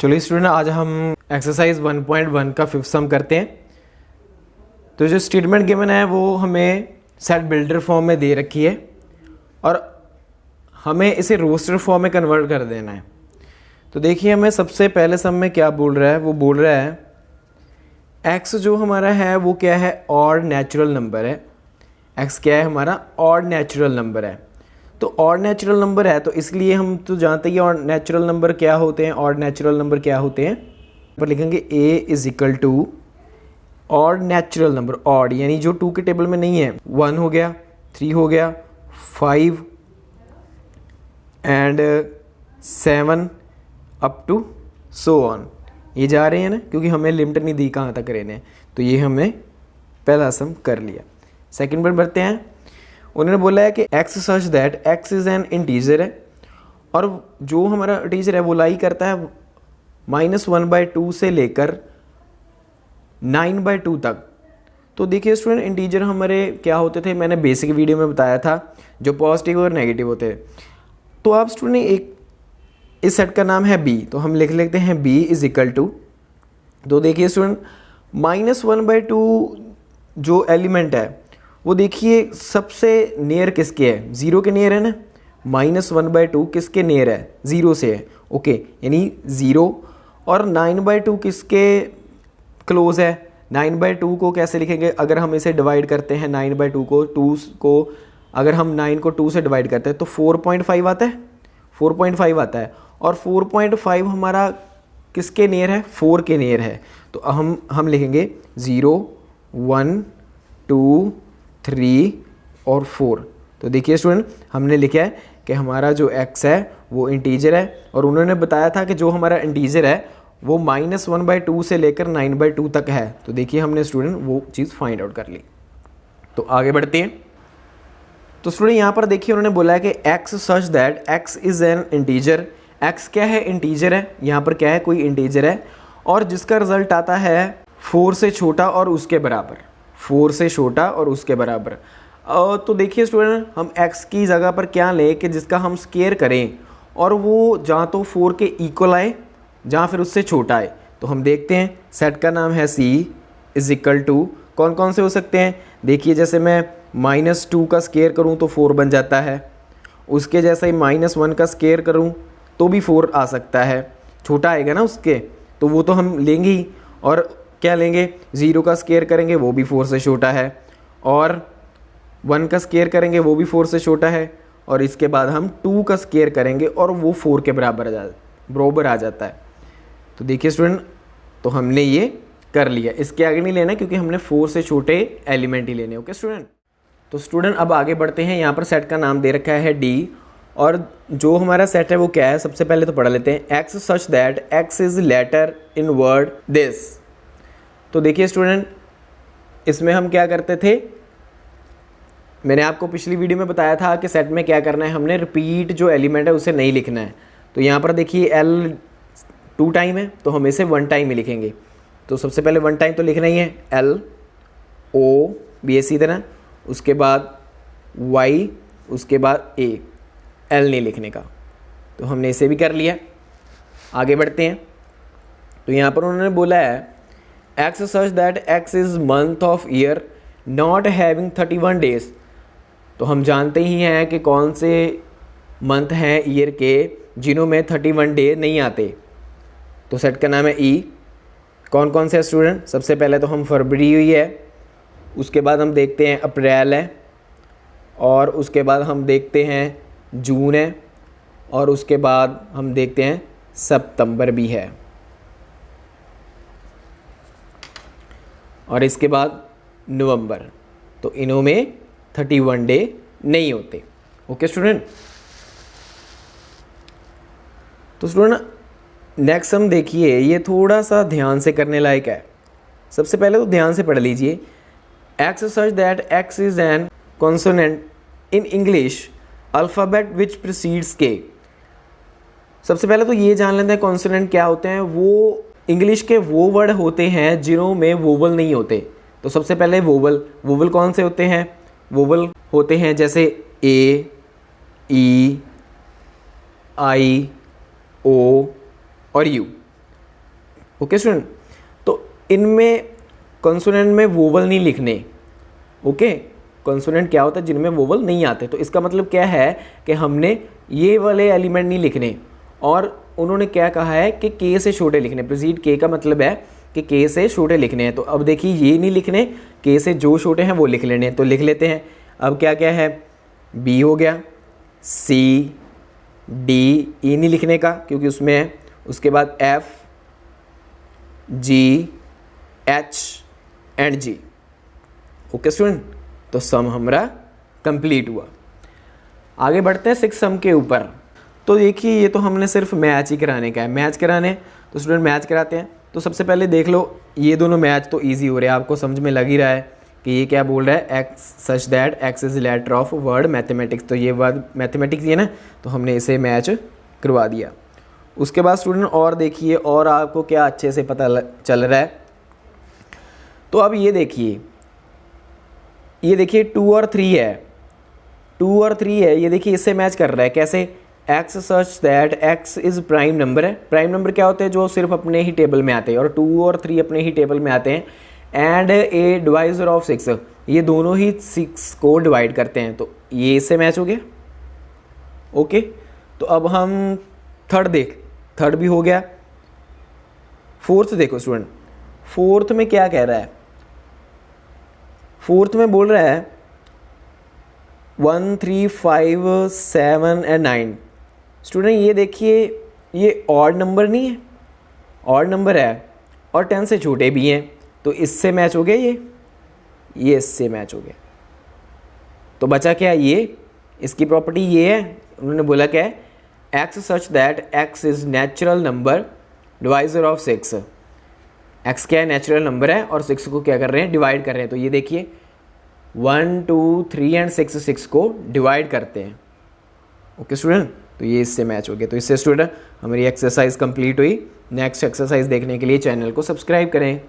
चलिए स्टूडेंट, आज हम एक्सरसाइज 1.1 का फिफ्थ सम करते हैं। तो जो स्टेटमेंट गिवन है वो हमें सेट बिल्डर फॉर्म में दे रखी है और हमें इसे रोस्टर फॉर्म में कन्वर्ट कर देना है। तो देखिए हमें सबसे पहले सम में क्या बोल रहा है, वो बोल रहा है एक्स जो हमारा है वो क्या है, ऑड नेचुरल नंबर है। एक्स क्या है हमारा, ऑड नेचुरल नंबर है। तो ऑड नेचुरल नंबर है तो इसलिए हम तो जानते हैं ऑड नेचुरल नंबर क्या होते हैं। ऑड नेचुरल नंबर क्या होते हैं, पर लिखेंगे a is equal to odd natural number, odd यानी जो 2 के टेबल में नहीं है। 1 हो गया, 3 हो गया, 5 and 7 up to so on. ये जा रहे हैं ना, क्योंकि हमें लिमिट नहीं दी कहाँ तक रहने। तो ये हमने पहला सम कर लिया। सेकंड पर बढ़ते हैं। उन्होंने बोला है कि x such that x is an integer है और जो हमारा इंटीजर है वो लाई करता है -1/2 से लेकर 9/2 तक। तो देखिए स्टूडेंट, इंटीजर हमारे क्या होते थे, मैंने बेसिक वीडियो में बताया था, जो पॉजिटिव और नेगेटिव होते हैं। तो आप स्टूडेंट एक इस सेट का नाम है b, तो हम लिख लेते हैं b इज इक्वल टू, तो देखिए स्टूडेंट -1/2 जो एलिमेंट है वो देखिए सबसे नियर किसके है, 0 के नियर है ना। -1/2 किसके नियर है, 0 से है। ओके, यानी 0 और 9/2 किसके क्लोज है। 9/2 को कैसे लिखेंगे, अगर हम इसे डिवाइड करते हैं 9/2 को 2 को, अगर हम 9 को 2 से डिवाइड करते हैं तो 4.5 आता है, 4.5 आता है। और 4.5 हमारा किसके नियर है, 4 के नियर है। तो हम लिखेंगे 0 1 2 3 और 4। तो देखिए स्टूडेंट, हमने लिखा है कि हमारा जो x है वो इंटीजर है और उन्होंने बताया था कि जो हमारा इंटीजर है वो -1/2 से लेकर 9/2 तक है। तो देखिए हमने स्टूडेंट वो चीज़ फाइंड आउट कर ली। तो आगे बढ़ते हैं। तो स्टूडेंट यहाँ पर देखिए उन्होंने बोला है कि x such that x is an integer. x क्या है, इंटीजर है। यहाँ पर क्या है, कोई इंटीजर है और जिसका रिजल्ट आता है 4 से छोटा और उसके बराबर, 4 से छोटा और उसके बराबर। तो देखिए स्टूडेंट, हम x की जगह पर क्या लें कि जिसका हम स्केयर करें और वो जहाँ तो 4 के इक्वल आए जहाँ फिर उससे छोटा आए। तो हम देखते हैं, सेट का नाम है c इज इक्वल टू, कौन कौन से हो सकते हैं। देखिए जैसे मैं -2 का स्केयर करूँ तो 4 बन जाता है, उसके जैसे ही -1 का स्केयर करूँ तो भी 4 आ सकता है, छोटा आएगा ना उसके, तो वो तो हम लेंगे ही। और क्या लेंगे, 0 का स्केयर करेंगे वो भी 4 से छोटा है, और 1 का स्केयर करेंगे वो भी 4 से छोटा है, और इसके बाद हम 2 का स्केयर करेंगे और वो 4 के बराबर आ जाता है। तो देखिए स्टूडेंट, तो हमने ये कर लिया, इसके आगे नहीं लेना क्योंकि हमने 4 से छोटे एलिमेंट ही लेने। ओके स्टूडेंट, तो स्टूडेंट अब आगे बढ़ते हैं। यहाँ पर सेट का नाम दे रखा है D और जो हमारा सेट है वो क्या है, सबसे पहले तो पढ़ लेते हैं। x such that x is letter in word this. तो देखिए स्टूडेंट, इसमें हम क्या करते थे, मैंने आपको पिछली वीडियो में बताया था कि सेट में क्या करना है, हमने रिपीट जो एलिमेंट है उसे नहीं लिखना है। तो यहाँ पर देखिए L 2 टाइम है तो हम इसे 1 टाइम ही लिखेंगे। तो सबसे पहले 1 टाइम तो लिखना ही है, L O भी इसी तरह, उसके बाद Y, उसके बाद A, L नहीं लिखने का। तो हमने इसे भी कर लिया। आगे बढ़ते हैं। तो यहाँ पर उन्होंने बोला है x such that x is month of year not having 31 days. तो हम जानते ही हैं कि कौन से मंथ हैं ईयर के जिन्हों में 31 डे नहीं आते। तो सेट का नाम है E। कौन कौन से स्टूडेंट, सबसे पहले तो हम फरवरी हुई है, उसके बाद हम देखते हैं अप्रैल है, और उसके बाद हम देखते हैं जून है, और उसके बाद हम देखते हैं सितंबर भी है, और इसके बाद नवंबर। तो इनों में 31 डे नहीं होते। ओके स्टूडेंट, तो स्टूडेंट नेक्स्ट हम देखिए, ये थोड़ा सा ध्यान से करने लायक है। सबसे पहले तो ध्यान से पढ़ लीजिए, x such that x is an consonant in English alphabet which precedes k। सबसे पहले तो ये जान लेते हैं कॉन्सोनेंट क्या होते हैं। वो इंग्लिश के वो वर्ड होते हैं जिन्हों में वोवल नहीं होते। तो सबसे पहले वोवल कौन से होते हैं, वोवल होते हैं जैसे A, E, I, O और U। ओके स्टूडेंट, तो इनमें कॉन्सोनेंट में वोवल नहीं लिखने। ओके, कॉन्सोनेंट क्या होता है जिनमें वोवल नहीं आते, तो इसका मतलब क्या है कि हमने ये वाले एलिमेंट नहीं लिखने, और उन्होंने क्या कहा है कि के से छोटे लिखने। प्रीसीड के का मतलब है कि के से छोटे लिखने हैं। तो अब देखिए ये नहीं लिखने, के से जो छोटे हैं वो लिख लेने, तो लिख लेते हैं। अब क्या क्या है, बी हो गया, सी, डी, ई नहीं लिखने का क्योंकि उसमें है, उसके बाद F, G, H and G. Okay student, तो सम हमारा कंप्लीट हुआ। आगे बढ़ते हैं 6 सम के ऊपर। तो देखिए ये तो हमने सिर्फ मैच ही कराने का है, मैच कराने, तो स्टूडेंट मैच कराते हैं। तो सबसे पहले देख लो, ये दोनों मैच तो इजी हो रहे हैं, आपको समझ में लग ही रहा है कि ये क्या बोल रहा है, X such that X is letter of word mathematics. तो ये वर्ड मैथमेटिक्स ये ना, तो हमने इसे मैच करवा दिया। उसके बाद स्टूडेंट और देखिए, और आपको क्या अच्छे से पता चल रहा है। तो अब ये देखिए 2 और 3 है, 2 और 3 है, ये देखिए इससे मैच कर रहा है। कैसे, x such that x is prime number है। प्राइम नंबर क्या होते हैं, जो सिर्फ अपने ही टेबल में आते हैं, और 2 और 3 अपने ही टेबल में आते हैं। एंड ए डिवाइजर ऑफ 6, ये दोनों ही 6 को डिवाइड करते हैं, तो ये इससे मैच हो गया। ओके, तो अब हम थर्ड भी हो गया। फोर्थ देखो स्टूडेंट, फोर्थ में क्या कह रहा है, फोर्थ में बोल रहा है 1, 3, 5, 7 एंड 9। स्टूडेंट ये देखिए, ये ऑड नंबर नहीं है, ऑड नंबर है और 10 से छोटे भी हैं, तो इससे मैच हो गया ये इससे मैच हो गया। तो बचा क्या, ये इसकी प्रॉपर्टी ये है, उन्होंने बोला क्या है, X such that X is natural number divisor of 6। X क्या है, नेचुरल नंबर है, और 6 को क्या कर रहे हैं, डिवाइड कर रहे हैं। तो ये देखिए 1, 2, 3 एंड 6 को डिवाइड करते हैं। ओके स्टूडेंट, तो ये इससे मैच हो गया। तो इससे स्टूडेंट हमारी एक्सरसाइज कंप्लीट हुई। नेक्स्ट एक्सरसाइज देखने के लिए चैनल को सब्सक्राइब करें।